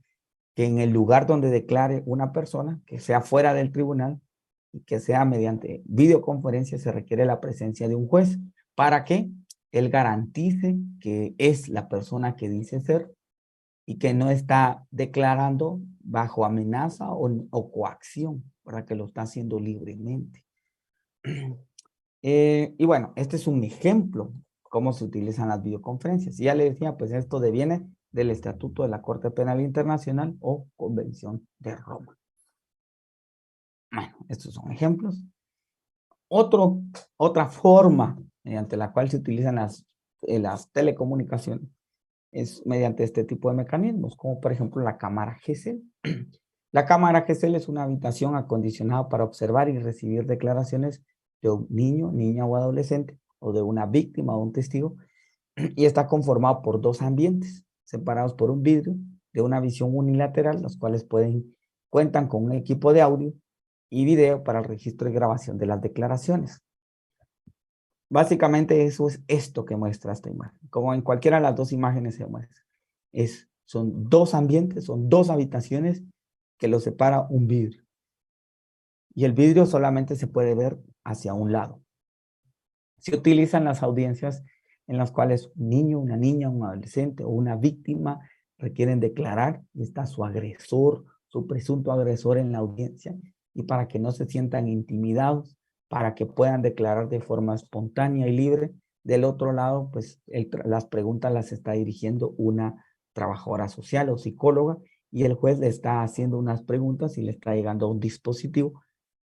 que en el lugar donde declare una persona, que sea fuera del tribunal y que sea mediante videoconferencia, se requiere la presencia de un juez para que él garantice que es la persona que dice ser y que no está declarando bajo amenaza o coacción, para que lo está haciendo libremente. Y bueno, este es un ejemplo cómo se utilizan las videoconferencias. Y ya le decía, pues esto deviene del Estatuto de la Corte Penal Internacional o Convención de Roma. Bueno, estos son ejemplos. Otra forma mediante la cual se utilizan las telecomunicaciones es mediante este tipo de mecanismos, como por ejemplo la cámara GESEL. La cámara GESEL es una habitación acondicionada para observar y recibir declaraciones de un niño, niña o adolescente, o de una víctima o un testigo, y está conformado por dos ambientes, separados por un vidrio, de una visión unilateral, los cuales cuentan con un equipo de audio y video para el registro y grabación de las declaraciones. Básicamente eso es esto que muestra esta imagen. Como en cualquiera de las dos imágenes se muestra. Son dos ambientes, son dos habitaciones que los separa un vidrio. Y el vidrio solamente se puede ver hacia un lado. Se utilizan las audiencias en las cuales un niño, una niña, un adolescente o una víctima requieren declarar y está su agresor, su presunto agresor en la audiencia, y para que no se sientan intimidados, para que puedan declarar de forma espontánea y libre. Del otro lado, pues las preguntas las está dirigiendo una trabajadora social o psicóloga, y el juez le está haciendo unas preguntas y le está llegando a un dispositivo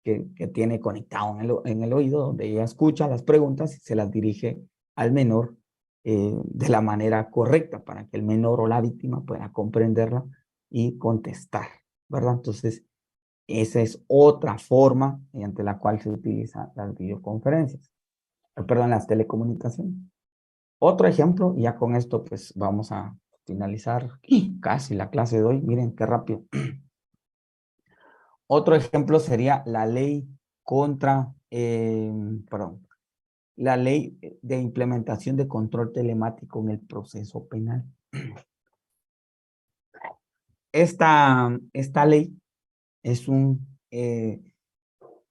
que tiene conectado en el oído, donde ella escucha las preguntas y se las dirige al menor de la manera correcta para que el menor o la víctima pueda comprenderla y contestar, ¿verdad? Entonces, esa es otra forma mediante la cual se utilizan las videoconferencias, perdón, las telecomunicaciones. Otro ejemplo, y ya con esto pues vamos a finalizar casi la clase de hoy. Miren qué rápido. Otro ejemplo sería la ley la ley de implementación de control telemático en el proceso penal. Esta ley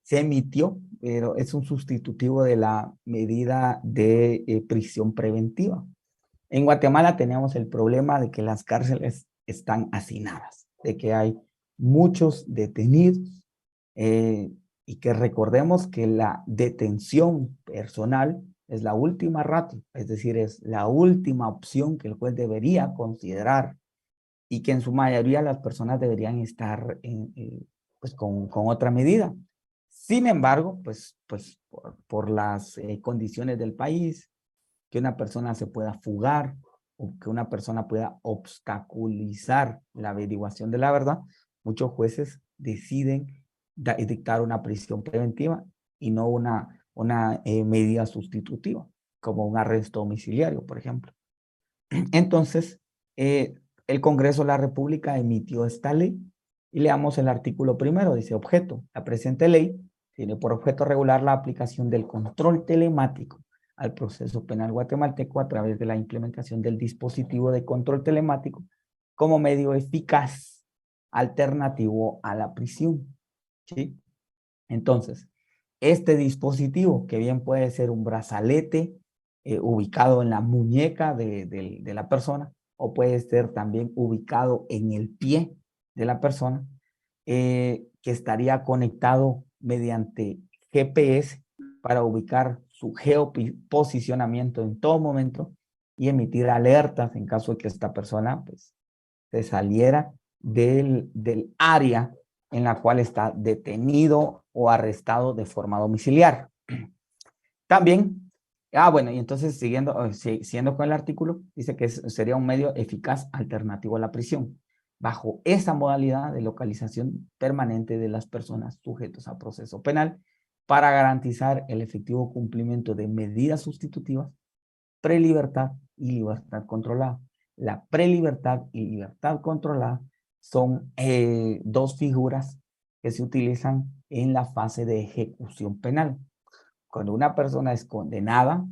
se emitió, pero es un sustitutivo de la medida de prisión preventiva. En Guatemala tenemos el problema de que las cárceles están hacinadas, de que hay muchos detenidos, y que recordemos que la detención personal es la última ratio, es decir, es la última opción que el juez debería considerar, y que en su mayoría las personas deberían estar pues con otra medida. Sin embargo, pues por las condiciones del país, que una persona se pueda fugar o que una persona pueda obstaculizar la averiguación de la verdad, muchos jueces deciden dictar una prisión preventiva y no una medida sustitutiva. como un arresto domiciliario, por ejemplo. Entonces, el Congreso de la República emitió esta ley y leamos el artículo primero, dice objeto. La presente ley tiene por objeto regular la aplicación del control telemático al proceso penal guatemalteco a través de la implementación del dispositivo de control telemático como medio eficaz alternativo a la prisión. ¿Sí? Entonces, este dispositivo, que bien puede ser un brazalete ubicado en la muñeca de la persona, o puede ser también ubicado en el pie de la persona, que estaría conectado mediante GPS para ubicar su geoposicionamiento en todo momento y emitir alertas en caso de que esta persona pues, se saliera del área en la cual está detenido o arrestado de forma domiciliar. También, bueno, y entonces siguiendo con el artículo, dice que sería un medio eficaz alternativo a la prisión, bajo esa modalidad de localización permanente de las personas sujetas a proceso penal para garantizar el efectivo cumplimiento de medidas sustitutivas, prelibertad y libertad controlada. La prelibertad y libertad controlada son dos figuras que se utilizan en la fase de ejecución penal. Cuando una persona es condenada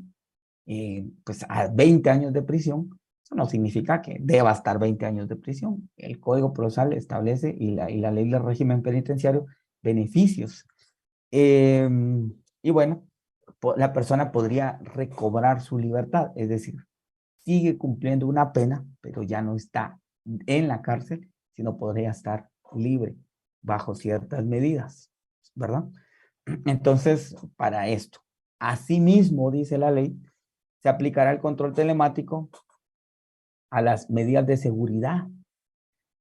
pues a 20 años de prisión, eso no significa que deba estar 20 años de prisión. El Código Procesal establece y la ley del régimen penitenciario beneficios. Y bueno, la persona podría recobrar su libertad, es decir, sigue cumpliendo una pena, pero ya no está en la cárcel, sino podría estar libre bajo ciertas medidas, ¿verdad? Entonces, para esto, asimismo, dice la ley, se aplicará el control telemático a las medidas de seguridad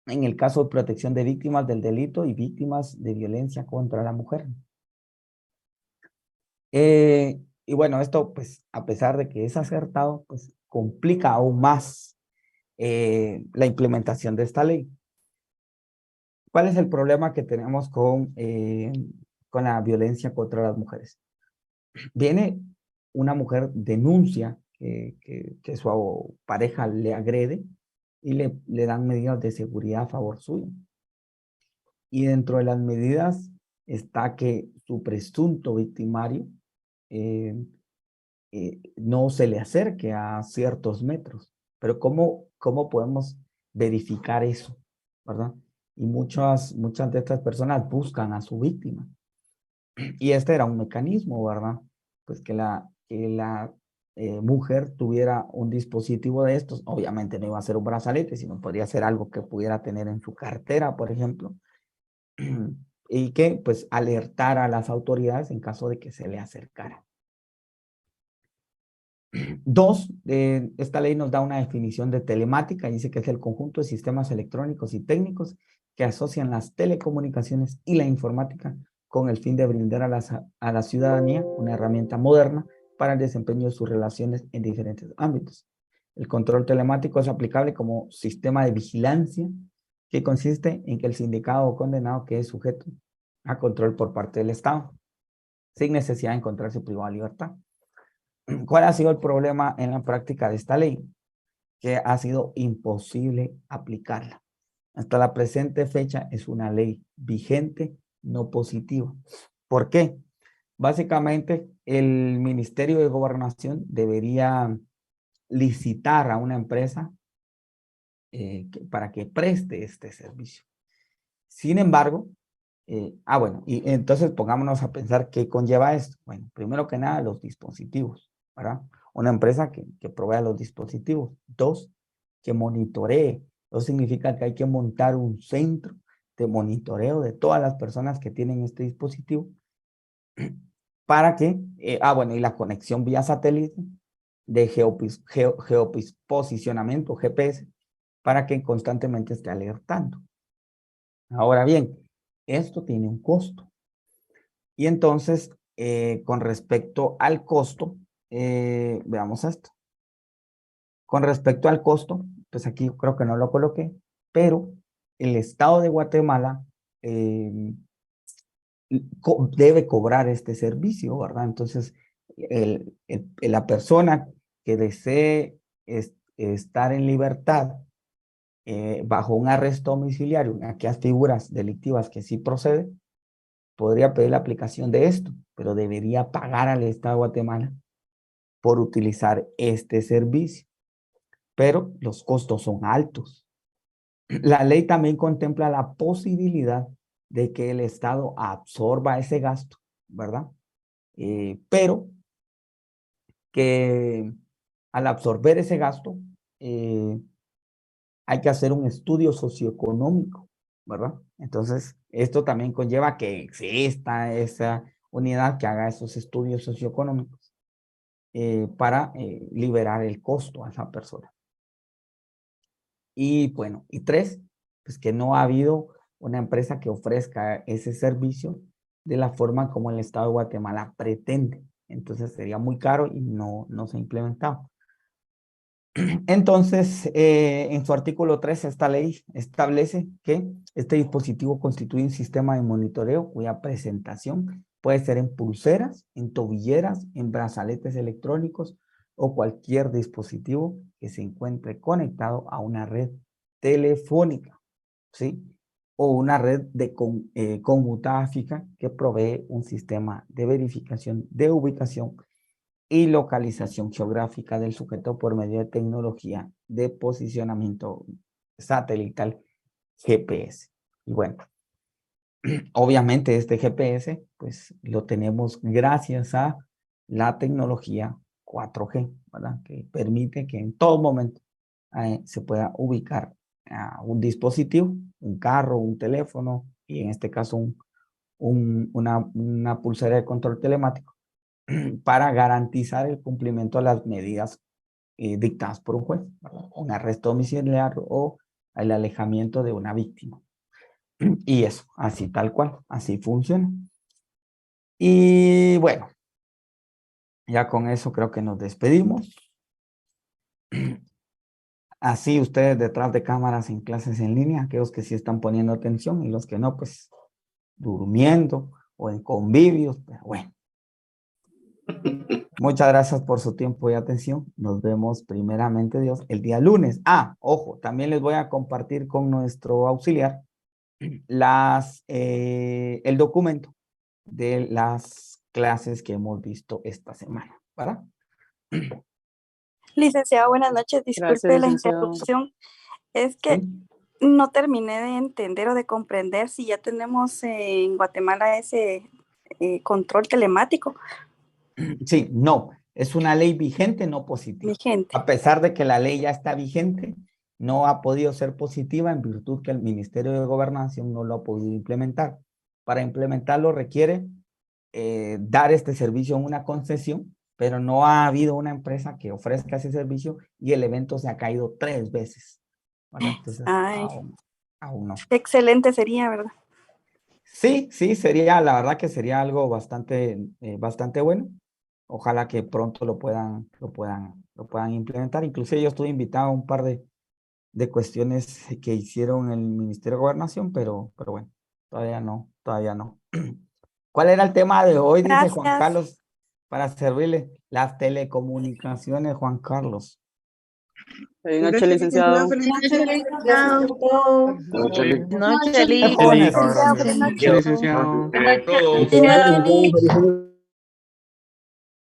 en el caso de protección de víctimas del delito y víctimas de violencia contra la mujer. Y bueno, esto, pues, a pesar de que es acertado, pues, complica aún más la implementación de esta ley. ¿Cuál es el problema que tenemos con la violencia contra las mujeres? Viene una mujer, denuncia que su pareja le agrede y le dan medidas de seguridad a favor suyo. Y dentro de las medidas está que su presunto victimario no se le acerque a ciertos metros. Pero ¿cómo podemos verificar eso? ¿Verdad? Y muchas de estas personas buscan a su víctima. Y este era un mecanismo, ¿verdad? Pues que la mujer tuviera un dispositivo de estos. Obviamente no iba a ser un brazalete, sino podría ser algo que pudiera tener en su cartera, por ejemplo. Y que pues alertara a las autoridades en caso de que se le acercara. Dos, esta ley nos da una definición de telemática, dice que es el conjunto de sistemas electrónicos y técnicos que asocian las telecomunicaciones y la informática con el fin de brindar a la ciudadanía una herramienta moderna para el desempeño de sus relaciones en diferentes ámbitos. El control telemático es aplicable como sistema de vigilancia que consiste en que el sindicado o condenado quede sujeto a control por parte del Estado, sin necesidad de encontrarse privado de libertad. ¿Cuál ha sido el problema en la práctica de esta ley? Que ha sido imposible aplicarla. Hasta la presente fecha es una ley vigente, no positiva. ¿Por qué? Básicamente, el Ministerio de Gobernación debería licitar a una empresa para que preste este servicio. Sin embargo, bueno, y entonces pongámonos a pensar qué conlleva esto. Bueno, primero que nada, los dispositivos, ¿verdad? Una empresa que provea los dispositivos. Dos, que monitoree. Eso significa que hay que montar un centro de monitoreo de todas las personas que tienen este dispositivo para que, bueno, y la conexión vía satélite de geoposicionamiento, GPS, para que constantemente esté alertando. Ahora bien, esto tiene un costo. Y entonces, con respecto al costo, veamos esto. Con respecto al costo, pues aquí creo que no lo coloqué, pero el Estado de Guatemala debe cobrar este servicio, ¿verdad? Entonces, la persona que desee estar en libertad bajo un arresto domiciliario, en aquellas figuras delictivas que sí procede, podría pedir la aplicación de esto, pero debería pagar al Estado de Guatemala por utilizar este servicio. Pero los costos son altos. La ley también contempla la posibilidad de que el Estado absorba ese gasto, ¿verdad? Pero que al absorber ese gasto, hay que hacer un estudio socioeconómico, ¿verdad? Entonces, esto también conlleva que exista esa unidad que haga esos estudios socioeconómicos para liberar el costo a esa persona. Y bueno, y 3, pues que no ha habido una empresa que ofrezca ese servicio de la forma como el Estado de Guatemala pretende. Entonces sería muy caro y no se ha implementado. Entonces, en su artículo 3, esta ley establece que este dispositivo constituye un sistema de monitoreo cuya presentación puede ser en pulseras, en tobilleras, en brazaletes electrónicos o cualquier dispositivo que se encuentre conectado a una red telefónica, ¿sí? O una red de conmutada fija que provee un sistema de verificación de ubicación y localización geográfica del sujeto por medio de tecnología de posicionamiento satelital GPS. Y bueno, obviamente este GPS pues lo tenemos gracias a la tecnología 4G, ¿verdad? Que permite que en todo momento se pueda ubicar un dispositivo, un carro, un teléfono y en este caso una pulsera de control telemático para garantizar el cumplimiento de las medidas dictadas por un juez, ¿verdad? Un arresto domiciliario o el alejamiento de una víctima. Y eso, así tal cual, así funciona. Y bueno, ya con eso creo que nos despedimos. Así ustedes detrás de cámaras en clases en línea, aquellos que sí están poniendo atención y los que no, pues durmiendo o en convivios, pero bueno. Muchas gracias por su tiempo y atención. Nos vemos primeramente Dios el día lunes. Ojo, también les voy a compartir con nuestro auxiliar el documento de las clases que hemos visto esta semana, ¿verdad? Licenciado, buenas noches. Disculpe Gracias, la licenciado. interrupción. Es que ¿Sí? no terminé de entender o de comprender si ya tenemos en Guatemala ese control telemático Sí, no, es una ley vigente, no positiva. vigente. A pesar de que la ley ya está vigente, no ha podido ser positiva en virtud que el Ministerio de Gobernación no lo ha podido implementar. Para implementarlo requiere dar este servicio en una concesión, pero no ha habido una empresa que ofrezca ese servicio y el evento se ha caído 3 veces. ¿Vale? Entonces, Ay, aún no. excelente sería, ¿verdad? Sí, sería, la verdad que sería algo bastante bueno. Ojalá que pronto lo puedan implementar. Inclusive yo estuve invitado a un par de cuestiones que hicieron el Ministerio de Gobernación, pero bueno, todavía no. ¿Cuál era el tema de hoy? Dice Juan Gracias. Carlos, para servirle. Las telecomunicaciones, Juan Carlos. Buenas noches, licenciado. Buenas noches, Jóvenes. Licenciado, buenas noches. Licenciado. licenciado.